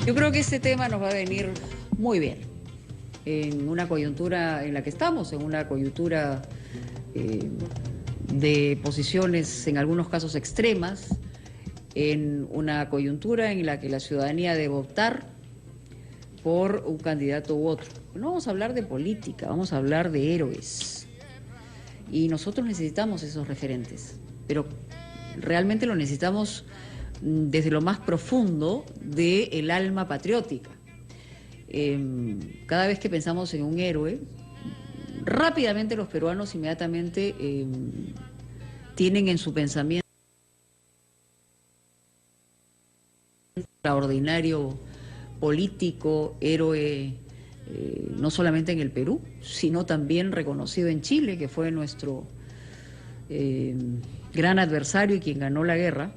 Yo creo que este tema nos va a venir muy bien en una coyuntura en la que estamos, en una coyuntura de posiciones en algunos casos extremas, en una coyuntura en la que la ciudadanía debe optar por un candidato u otro. No vamos a hablar de política, vamos a hablar de héroes. Y nosotros necesitamos esos referentes, pero realmente lo necesitamos desde lo más profundo del alma patriótica. Cada vez que pensamos en un héroe, rápidamente los peruanos inmediatamente tienen en su pensamiento un extraordinario político, héroe, no solamente en el Perú, sino también reconocido en Chile, que fue nuestro gran adversario y quien ganó la guerra.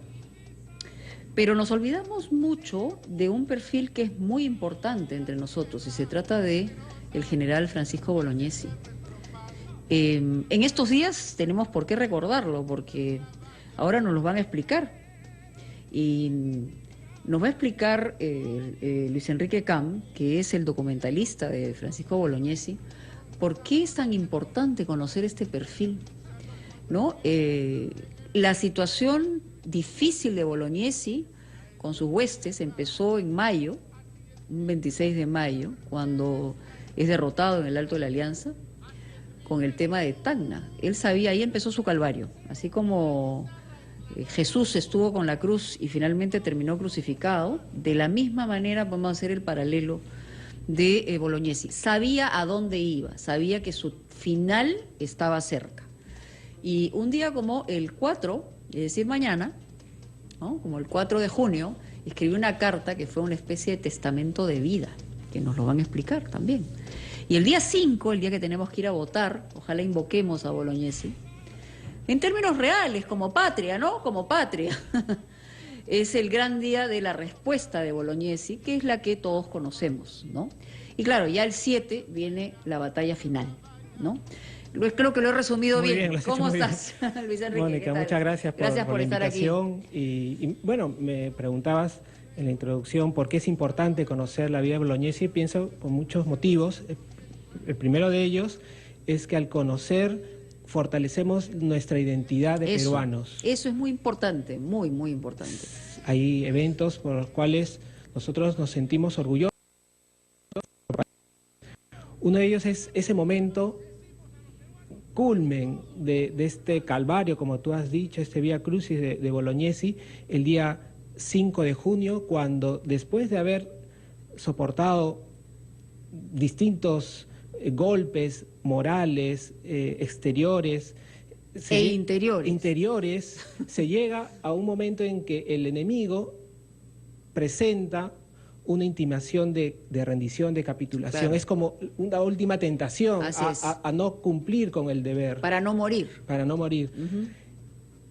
Pero nos olvidamos mucho de un perfil que es muy importante entre nosotros, y se trata de el general Francisco Bolognesi. En estos días tenemos por qué recordarlo, porque ahora nos lo van a explicar. Y nos va a explicar Luis Enrique Cam, que es el documentalista de Francisco Bolognesi, por qué es tan importante conocer este perfil, ¿no? La situación difícil de Bolognesi con sus huestes empezó en mayo, un 26 de mayo, cuando es derrotado en el Alto de la Alianza, con el tema de Tacna. Él sabía, ahí empezó su calvario, así como Jesús estuvo con la cruz y finalmente terminó crucificado. De la misma manera podemos hacer el paralelo de Bolognesi. Sabía a dónde iba, sabía que su final estaba cerca. Y un día como el 4, es decir, mañana, ¿no? Como el 4 de junio, escribió una carta que fue una especie de testamento de vida, que nos lo van a explicar también. Y el día 5, el día que tenemos que ir a votar, ojalá invoquemos a Bolognesi, en términos reales, como patria, ¿no? Como patria. Es el gran día de la respuesta de Bolognesi, que es la que todos conocemos, ¿no? Y claro, ya el 7 viene la batalla final, ¿no? Creo que lo he resumido muy bien. ¿Cómo estás, bien. Luis Enrique? Mónica, muchas gracias por la estar invitación. Aquí. Y bueno, me preguntabas en la introducción por qué es importante conocer la vida de Bolognesi. Pienso por muchos motivos. El primero de ellos es que al conocer fortalecemos nuestra identidad de peruanos. Eso es muy importante, muy, muy importante. Hay eventos por los cuales nosotros nos sentimos orgullosos. Uno de ellos es ese momento culmen de este calvario, como tú has dicho, este Vía Crucis de Bolognesi, el día 5 de junio, cuando después de haber soportado distintos golpes morales, exteriores interiores, se llega a un momento en que el enemigo presenta una intimación de rendición, de capitulación. Claro. Es como una última tentación a no cumplir con el deber. Para no morir. Para no morir.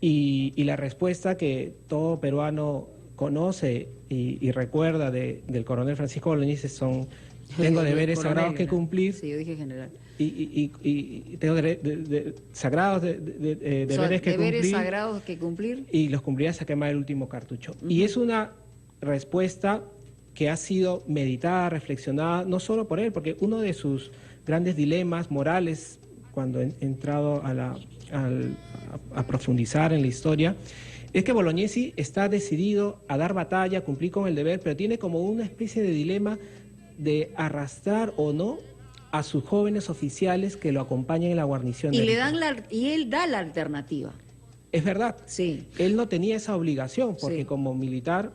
Y la respuesta que todo peruano conoce y recuerda del coronel Francisco Bolognesi son: tengo deberes sagrados que cumplir. Sí, yo dije general. Y tengo sagrados deberes que cumplir. Deberes sagrados que cumplir. Y los cumpliré hasta quemar el último cartucho. Y es una respuesta que ha sido meditada, reflexionada, no solo por él, porque uno de sus grandes dilemas morales, cuando he entrado a profundizar en la historia, es que Bolognesi está decidido a dar batalla, a cumplir con el deber, pero tiene como una especie de dilema de arrastrar o no a sus jóvenes oficiales que lo acompañan en la guarnición. Y él da la alternativa. Es verdad. Sí. Él no tenía esa obligación, porque como militar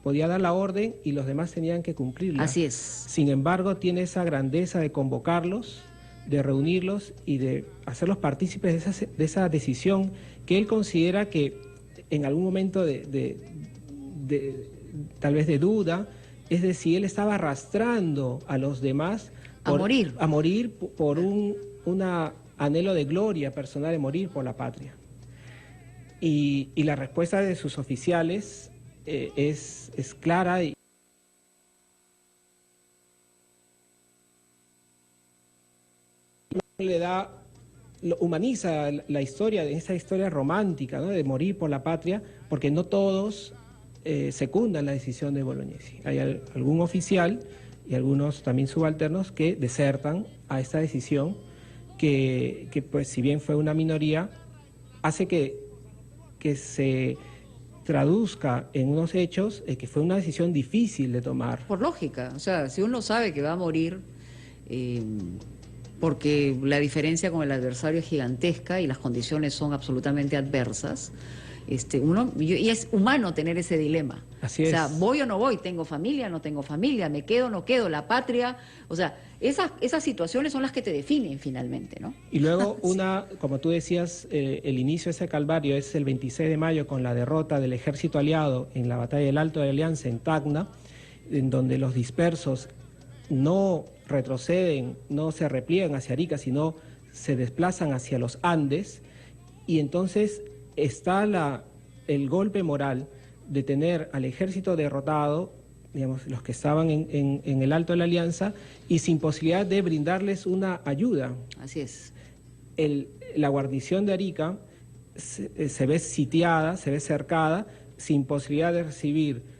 podía dar la orden y los demás tenían que cumplirla. Así es. Sin embargo, tiene esa grandeza de convocarlos, de reunirlos y de hacerlos partícipes de esa decisión que él considera que en algún momento tal vez de duda, es decir, él estaba arrastrando a los demás a morir por un anhelo de gloria personal, de morir por la patria. Y la respuesta de sus oficiales es clara y humaniza la historia, esa historia romántica, ¿no?, de morir por la patria, porque no todos secundan la decisión de Bolognesi. Hay algún oficial y algunos también subalternos que desertan a esta decisión que pues si bien fue una minoría, hace que se traduzca en unos hechos que fue una decisión difícil de tomar. Por lógica, o sea, si uno sabe que va a morir porque la diferencia con el adversario es gigantesca y las condiciones son absolutamente adversas, y es humano tener ese dilema. Así es. O sea, voy o no voy, tengo familia, no tengo familia, me quedo o no quedo, la patria, o sea, esas situaciones son las que te definen finalmente, ¿no? Y luego como tú decías, el inicio de ese calvario es el 26 de mayo con la derrota del ejército aliado en la batalla del Alto de Alianza en Tacna, en donde los dispersos no retroceden, no se repliegan hacia Arica, sino se desplazan hacia los Andes, y entonces está el golpe moral de tener al ejército derrotado, digamos, los que estaban en el Alto de la Alianza, y sin posibilidad de brindarles una ayuda. Así es. La guarnición de Arica se ve sitiada, se ve cercada, sin posibilidad de recibir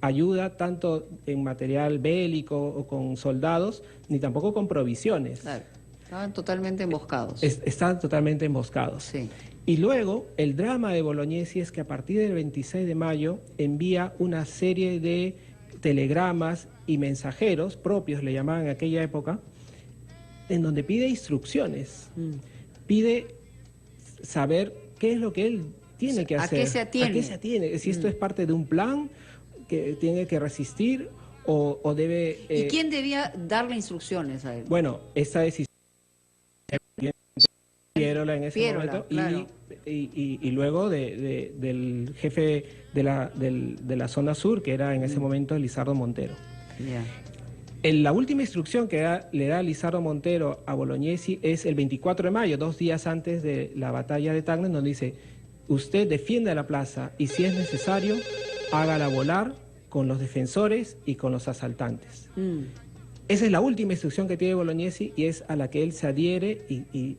ayuda tanto en material bélico o con soldados, ni tampoco con provisiones. Claro, estaban totalmente emboscados. Estaban totalmente emboscados. Sí. Y luego, el drama de Bolognesi es que a partir del 26 de mayo envía una serie de telegramas y mensajeros propios, le llamaban en aquella época, en donde pide instrucciones, pide saber qué es lo que él tiene que hacer. ¿A qué se atiene? ¿A qué se atiene? Si esto es parte de un plan que tiene que resistir o debe... ¿Y quién debía darle instrucciones a él? Bueno, esta decisión... Pierola en ese momento, claro. y luego del jefe de la zona sur, que era en ese momento Lizardo Montero. Yeah. La última instrucción que le da Lizardo Montero a Bolognesi es el 24 de mayo, 2 días antes de la batalla de Tacna, donde dice: usted defienda la plaza y si es necesario, hágala volar con los defensores y con los asaltantes. Esa es la última instrucción que tiene Bolognesi y es a la que él se adhiere y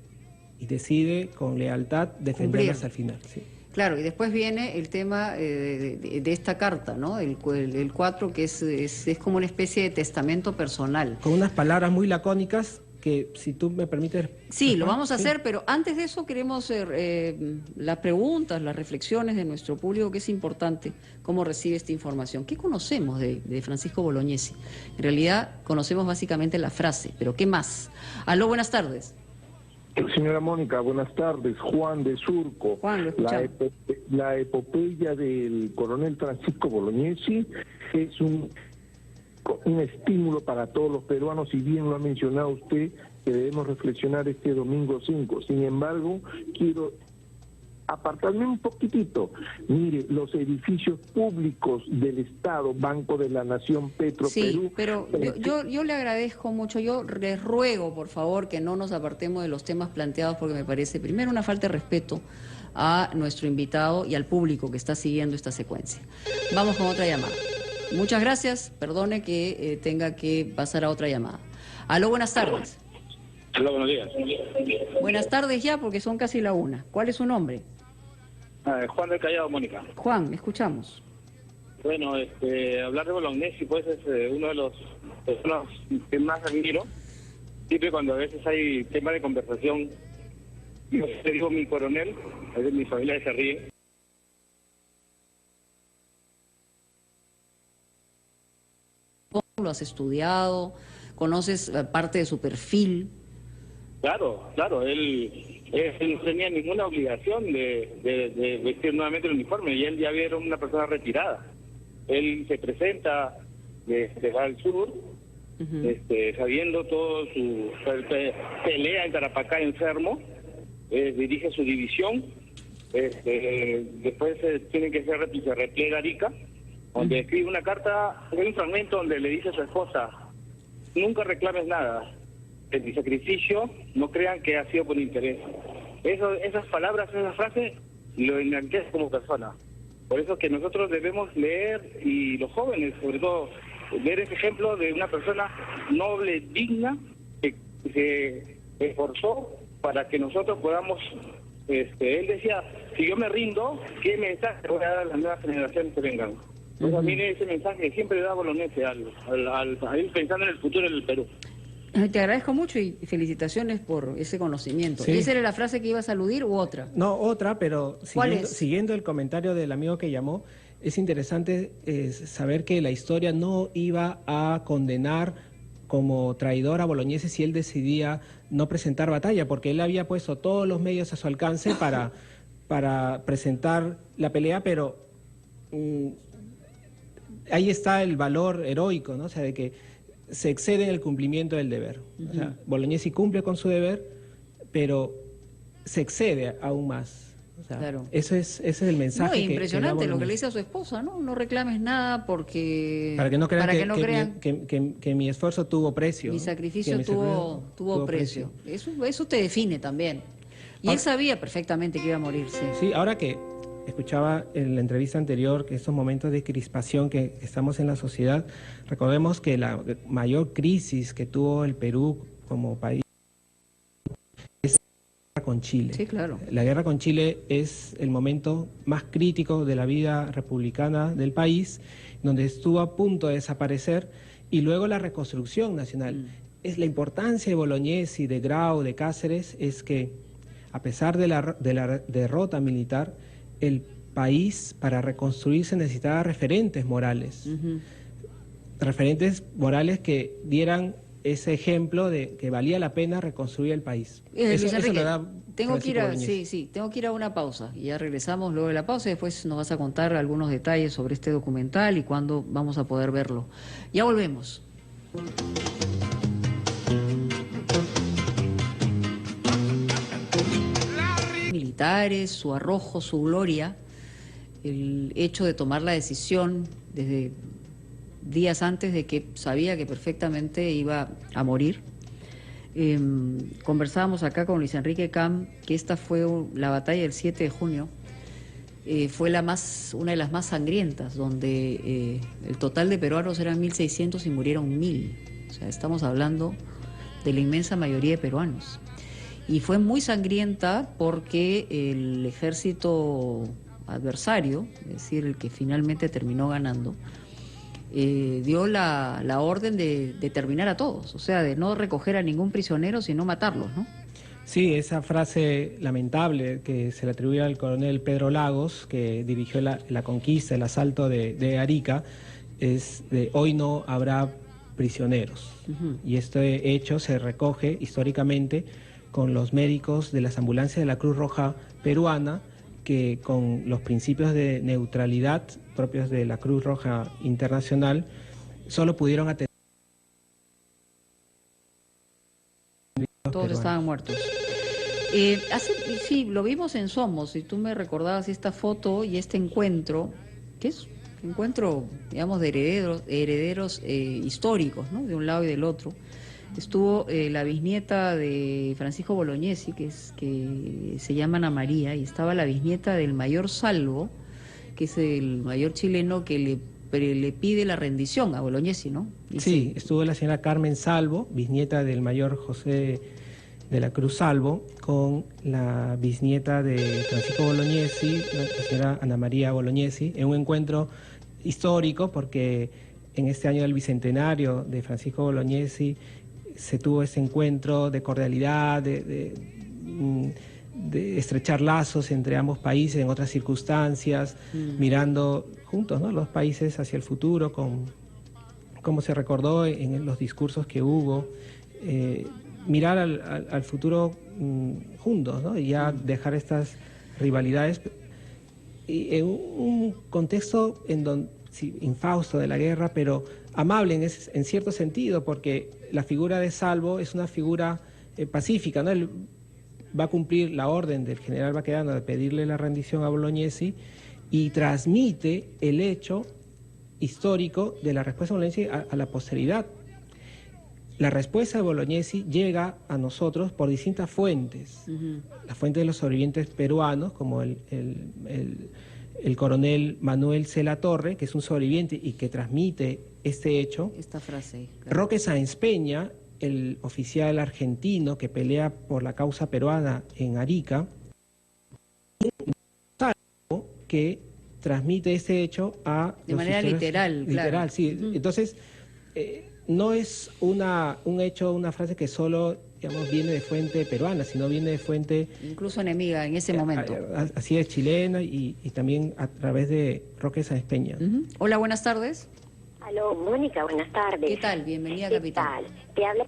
decide con lealtad defenderla hasta el final. Sí. Claro, y después viene el tema de esta carta, ¿no? El 4, que es como una especie de testamento personal. Con unas palabras muy lacónicas que, si tú me permites... Sí, lo vamos a hacer, pero antes de eso queremos las preguntas, las reflexiones de nuestro público, que es importante cómo recibe esta información. ¿Qué conocemos de Francisco Bolognesi? En realidad conocemos básicamente la frase, pero ¿qué más? Aló, buenas tardes. Señora Mónica, buenas tardes. Juan de Surco. Juan, lo escuchamos. La epopeya del coronel Francisco Bolognesi es un estímulo para todos los peruanos, y bien lo ha mencionado usted, que debemos reflexionar este domingo 5. Sin embargo, quiero apartarme un poquitito. Mire, los edificios públicos del Estado, Banco de la Nación, Petro, sí, Perú... pero yo le agradezco mucho, yo les ruego, por favor, que no nos apartemos de los temas planteados, porque me parece, primero, una falta de respeto a nuestro invitado y al público que está siguiendo esta secuencia. Vamos con otra llamada. Muchas gracias, perdone que tenga que pasar a otra llamada. Aló, buenas tardes. Aló, buenos días. Buenas tardes ya, porque son casi la 1. ¿Cuál es su nombre? Juan del Callao, Mónica. Juan, escuchamos. Bueno, hablar de Bolognesi pues es uno de los personas que más admiro. Siempre cuando a veces hay tema de conversación, yo te digo mi coronel, a veces mi familia se ríe. ¿Cómo lo has estudiado? ¿Conoces parte de su perfil? Claro, él no tenía ninguna obligación de vestir nuevamente el uniforme, y él ya era una persona retirada. Él se presenta desde al sur, sabiendo todo su pelea en Tarapacá enfermo, dirige su división, después tiene que se repliega Arica, donde escribe una carta, hay un fragmento donde le dice a su esposa: nunca reclames nada, en mi sacrificio no crean que ha sido por interés. Esas palabras, esa frase lo enaltece como persona. Por eso que nosotros debemos leer, y los jóvenes sobre todo, ver ese ejemplo de una persona noble, digna, que se esforzó para que nosotros podamos... él decía: si yo me rindo, ¿qué mensaje voy a dar a las nuevas generaciones que vengan? Pues a mí ese mensaje siempre da Bolognesi a ir pensando en el futuro del Perú. Te agradezco mucho y felicitaciones por ese conocimiento. Sí. ¿Esa era la frase que ibas a aludir u otra? No, otra, pero ¿Cuál es? siguiendo el comentario del amigo que llamó, es interesante saber que la historia no iba a condenar como traidor a Bolognesi si él decidía no presentar batalla, porque él había puesto todos los medios a su alcance para presentar la pelea, pero ahí está el valor heroico, ¿no? O sea, de que se excede en el cumplimiento del deber. O sea, Bolognesi cumple con su deber, pero se excede aún más. O sea, Claro. ese es el mensaje No, impresionante que da lo que le Bolognesi. dice a su esposa, ¿no? No reclames nada porque... Para que no crean crean que mi esfuerzo tuvo precio. mi ¿no? sacrificio Que mi tuvo tuvo precio. Eso te define también. Y él sabía perfectamente que iba a morirse. Sí, ahora que escuchaba en la entrevista anterior que estos momentos de crispación que estamos en la sociedad, recordemos que la mayor crisis que tuvo el Perú como país es la guerra con Chile. Sí, claro. La guerra con Chile es el momento más crítico de la vida republicana del país, donde estuvo a punto de desaparecer, y luego la reconstrucción nacional. Es la importancia de Bolognesi, de Grau, de Cáceres, es que a pesar de la derrota militar, el país para reconstruirse necesitaba referentes morales. Referentes morales que dieran ese ejemplo de que valía la pena reconstruir el país. Luis Enrique, lo da tengo que ir a, Bolognesi. tengo que ir a una pausa y ya regresamos luego de la pausa y después nos vas a contar algunos detalles sobre este documental y cuándo vamos a poder verlo. Ya volvemos. Militares, su arrojo, su gloria, el hecho de tomar la decisión desde días antes de que sabía que perfectamente iba a morir. Conversábamos acá con Luis Enrique Cam que esta fue la batalla del 7 de junio, fue una de las más sangrientas, donde el total de peruanos eran 1.600 y murieron 1.000. O sea, estamos hablando de la inmensa mayoría de peruanos. Y fue muy sangrienta porque el ejército adversario, es decir, el que finalmente terminó ganando, dio la orden de terminar a todos, o sea, de no recoger a ningún prisionero, sino matarlos, ¿no? Sí, esa frase lamentable que se le atribuye al coronel Pedro Lagos, que dirigió la conquista, el asalto de Arica, es de hoy no habrá prisioneros. Y este hecho se recoge históricamente con los médicos de las ambulancias de la Cruz Roja peruana, que con los principios de neutralidad propios de la Cruz Roja Internacional solo pudieron atender. Todos estaban muertos. Sí, lo vimos en Somos, y tú me recordabas esta foto y este encuentro, que es un encuentro, digamos, de herederos históricos, ¿no? De un lado y del otro. Estuvo la bisnieta de Francisco Bolognesi, que se llama Ana María, y estaba la bisnieta del mayor Salvo, que es el mayor chileno que le pide la rendición a Bolognesi, ¿no? Sí, estuvo la señora Carmen Salvo, bisnieta del mayor José de la Cruz Salvo, con la bisnieta de Francisco Bolognesi, la señora Ana María Bolognesi, en un encuentro histórico porque en este año del bicentenario de Francisco Bolognesi se tuvo ese encuentro de cordialidad, de estrechar lazos entre ambos países en otras circunstancias, mirando juntos, ¿no?, los países hacia el futuro, como se recordó en los discursos que hubo, mirar al futuro juntos, ¿no?, y ya dejar estas rivalidades y en un contexto infausto de la guerra, pero amable en cierto sentido, porque la figura de Salvo es una figura pacífica, ¿no? Él va a cumplir la orden del general Baquedano de pedirle la rendición a Bolognesi y transmite el hecho histórico de la respuesta de Bolognesi a la posteridad. La respuesta de Bolognesi llega a nosotros por distintas fuentes. La fuente de los sobrevivientes peruanos, como el coronel Manuel Cela Torre, que es un sobreviviente y que transmite este hecho. Esta frase. Claro. Roque Sáenz Peña, el oficial argentino que pelea por la causa peruana en Arica, que transmite ese hecho a... De manera literal, claro. Sí. Entonces, no es un hecho, una frase que solo, digamos, viene de fuente peruana, sino viene de fuente... Incluso enemiga en ese momento. Así es, chilena y también a través de Roque Sáenz Peña. Hola, buenas tardes. Aló, Mónica, buenas tardes. ¿Qué tal? Bienvenida, ¿Qué capitán. tal? Te habla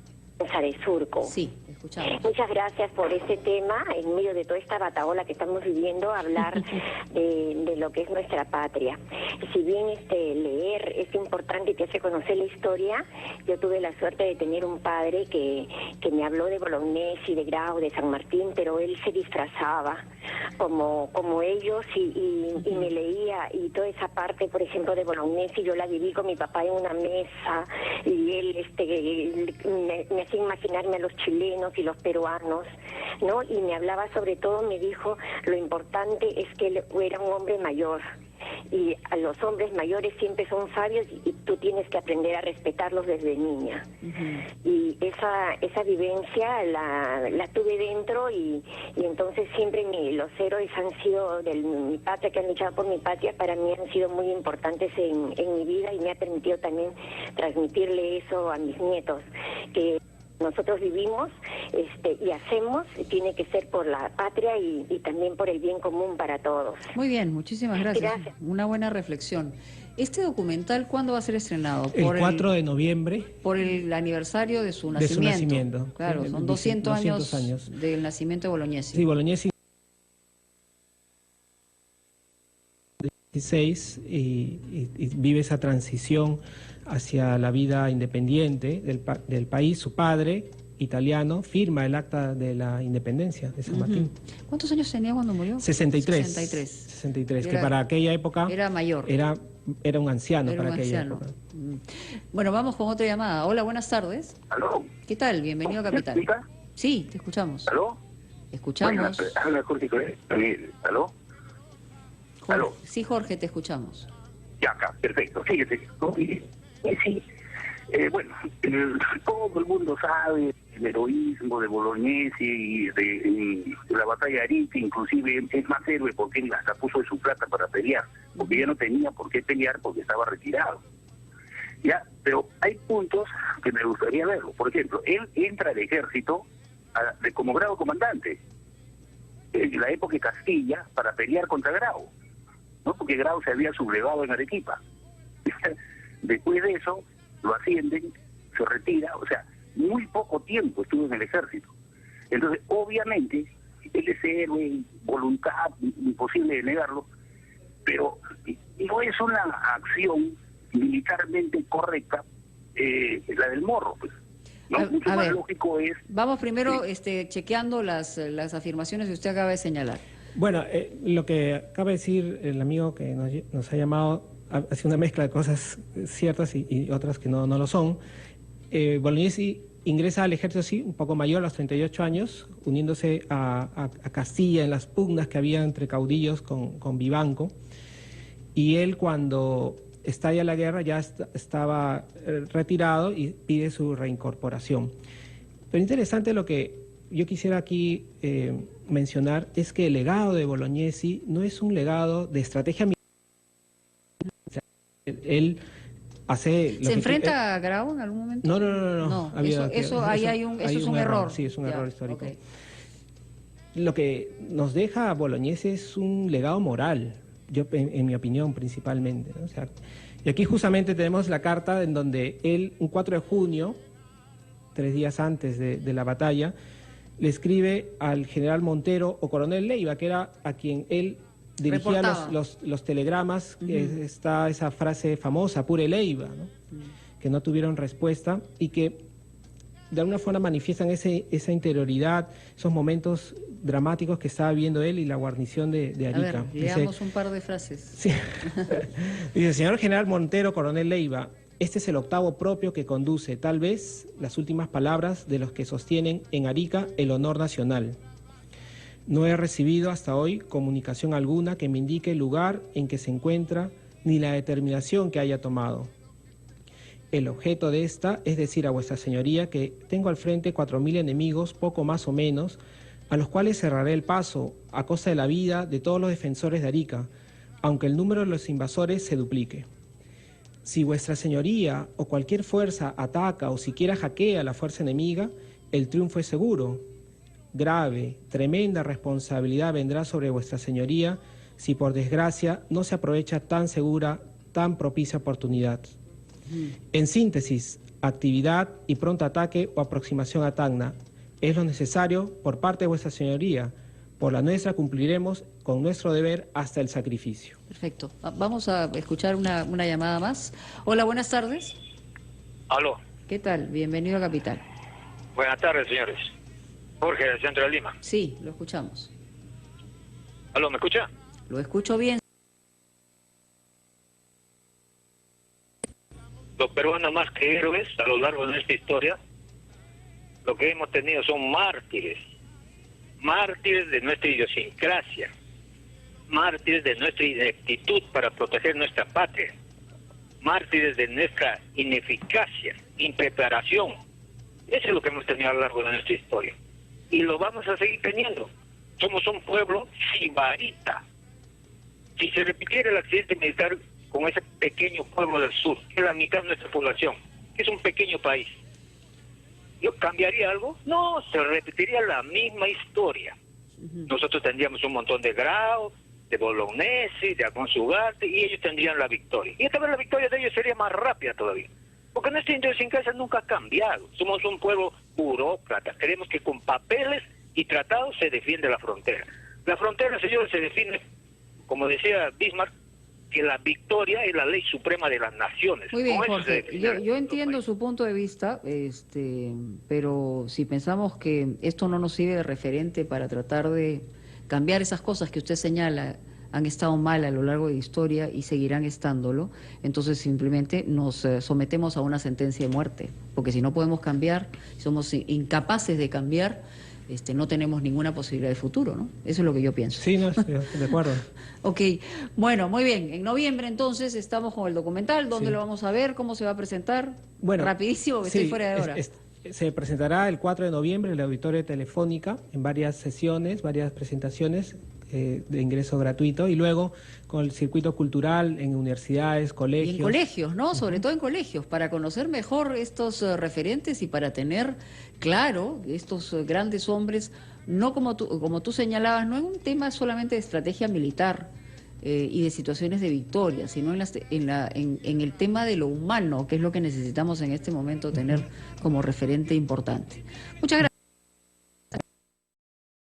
de Surco. Sí, escuchamos. Muchas gracias por este tema, en medio de toda esta batahola que estamos viviendo, hablar de lo que es nuestra patria. Si bien leer es importante y te hace conocer la historia, yo tuve la suerte de tener un padre que me habló de Bolognesi, de Grau, de San Martín, pero él se disfrazaba como ellos y me leía, y toda esa parte, por ejemplo, de Bolognesi, yo la viví con mi papá en una mesa, y él me hacía imaginarme a los chilenos y los peruanos, ¿no? Y me hablaba sobre todo, me dijo, lo importante es que él era un hombre mayor, y a los hombres mayores siempre son sabios y tú tienes que aprender a respetarlos desde niña. Y esa vivencia la tuve dentro y entonces siempre los héroes han sido de mi patria, que han luchado por mi patria, para mí han sido muy importantes en mi vida, y me ha permitido también transmitirle eso a mis nietos, que nosotros vivimos y hacemos, tiene que ser por la patria y también por el bien común para todos. Muy bien, muchísimas gracias. Gracias. Una buena reflexión. ¿Este documental cuándo va a ser estrenado? El 4 de noviembre. Por el aniversario de su De su nacimiento. nacimiento. Claro, son 200 años del nacimiento de Bolognesi. Sí, Bolognesi 16 y vive esa transición hacia la vida independiente del país. Su padre, italiano, firma el acta de la independencia de San Martín. ¿Cuántos años tenía cuando murió? 63, que para aquella época era mayor. Era un anciano Era para un aquella anciano. época. Bueno, vamos con otra llamada. Hola, buenas tardes. ¿Aló? ¿Qué tal? Bienvenido, capitán. ¿Me explica? Sí, te escuchamos. ¿Aló? Escuchamos. Bueno, habla Jorge Coronel. ¿Aló? Jorge. ¿Aló? Sí, Jorge, te escuchamos. Ya acá, perfecto. Fíjese. Sí. Bueno, todo el mundo sabe el heroísmo de Bolognesi y de la batalla de Arica, inclusive es más héroe porque él hasta puso de su plata para pelear, porque ya no tenía por qué pelear porque estaba retirado. Ya, pero hay puntos que me gustaría verlo. Por ejemplo, él entra al ejército como grado comandante en la época de Castilla para pelear contra Grau, ¿no? Porque Grau se había sublevado en Arequipa. Después de eso lo ascienden, se retira, o sea, muy poco tiempo estuvo en el ejército. Entonces, obviamente, él es héroe, voluntad, imposible de negarlo, pero no es una acción militarmente correcta la del Morro, pues. ¿No? Mucho más lógico es... Vamos primero sí. Chequeando las afirmaciones que usted acaba de señalar. Bueno, lo que acaba de decir el amigo que nos ha llamado hace una mezcla de cosas ciertas y otras que no lo son. Bolognesi ingresa al ejército, sí, un poco mayor, a los 38 años, uniéndose a Castilla en las pugnas que había entre caudillos con Vivanco. Y él, cuando estalla la guerra, ya estaba retirado y pide su reincorporación. Pero interesante, lo que yo quisiera aquí mencionar es que el legado de Bolognesi no es un legado de estrategia militar. Él hace... ¿Se enfrenta a Grau en algún momento? No. Eso es un error. Sí, es un error histórico. Okay. Lo que nos deja Bolognesi es un legado moral, en mi opinión, principalmente, ¿no? O sea, y aquí justamente tenemos la carta en donde él, un 4 de junio, 3 días antes de la batalla, le escribe al general Montero o coronel Leiva, que era a quien él dirigía los telegramas, que está esa frase famosa, pure Leiva, ¿no? Que no tuvieron respuesta y que de alguna forma manifiestan esa interioridad, esos momentos dramáticos que estaba viviendo él y la guarnición de Arica. A ver, leamos un par de frases. Sí. Dice: señor general Montero, coronel Leiva, este es el octavo propio que conduce, tal vez, las últimas palabras de los que sostienen en Arica el honor nacional. No he recibido hasta hoy comunicación alguna que me indique el lugar en que se encuentra ni la determinación que haya tomado. El objeto de esta es decir a vuestra señoría que tengo al frente 4.000 enemigos, poco más o menos, a los cuales cerraré el paso a costa de la vida de todos los defensores de Arica, aunque el número de los invasores se duplique. Si vuestra señoría o cualquier fuerza ataca o siquiera hackea a la fuerza enemiga, el triunfo es seguro. Grave, tremenda responsabilidad vendrá sobre vuestra señoría si por desgracia no se aprovecha tan segura, tan propicia oportunidad. En síntesis, actividad y pronto ataque o aproximación a Tacna es lo necesario por parte de vuestra señoría. Por la nuestra cumpliremos con nuestro deber hasta el sacrificio. Perfecto. Vamos a escuchar una llamada más. Hola, buenas tardes. Aló. ¿Qué tal? Bienvenido a Capital. Buenas tardes, señores. Jorge, del centro de Lima. Sí, lo escuchamos. Aló, ¿me escucha? Lo escucho bien. Los peruanos más que héroes a lo largo de esta historia, lo que hemos tenido son mártires. Mártires de nuestra idiosincrasia. Mártires de nuestra ineptitud para proteger nuestra patria. Mártires de nuestra ineficacia, impreparación. Eso es lo que hemos tenido a lo largo de nuestra historia. Y lo vamos a seguir teniendo. Somos un pueblo sibarita. Si se repitiera el accidente militar con ese pequeño pueblo del sur, que es la mitad de nuestra población, que es un pequeño país, ¿yo cambiaría algo? No, se repetiría la misma historia. Nosotros tendríamos un montón de Grau, de Bolognesi, de Alfonso Ugarte, y ellos tendrían la victoria. Y esta vez la victoria de ellos sería más rápida todavía. Porque nuestra idiosincrasia nunca ha cambiado. Somos un pueblo burócrata. Creemos que con papeles y tratados se defiende la frontera. La frontera, señores, se define, como decía Bismarck, que la victoria es la ley suprema de las naciones. Muy bien, Con eso Jorge. se define Yo entiendo su punto de vista, pero si pensamos que esto no nos sirve de referente para tratar de cambiar esas cosas que usted señala, han estado mal a lo largo de la historia y seguirán estándolo, entonces simplemente nos sometemos a una sentencia de muerte, porque si no podemos cambiar, somos incapaces de cambiar, no tenemos ninguna posibilidad de futuro, ¿no? Eso es lo que yo pienso. Sí, no, de acuerdo. Ok, bueno, muy bien. En noviembre entonces estamos con el documental. ¿Dónde lo vamos a ver? ¿Cómo se va a presentar? Bueno, rapidísimo, que estoy fuera de hora. Se presentará el 4 de noviembre en el Auditorio de Telefónica en varias sesiones, varias presentaciones de ingreso gratuito, y luego con el circuito cultural en universidades, colegios. Y en colegios, ¿no? Sobre todo en colegios, para conocer mejor estos referentes y para tener claro estos grandes hombres, no como tú señalabas, no es un tema solamente de estrategia militar y de situaciones de victoria, sino en el tema de lo humano, que es lo que necesitamos en este momento tener como referente importante. Muchas gracias.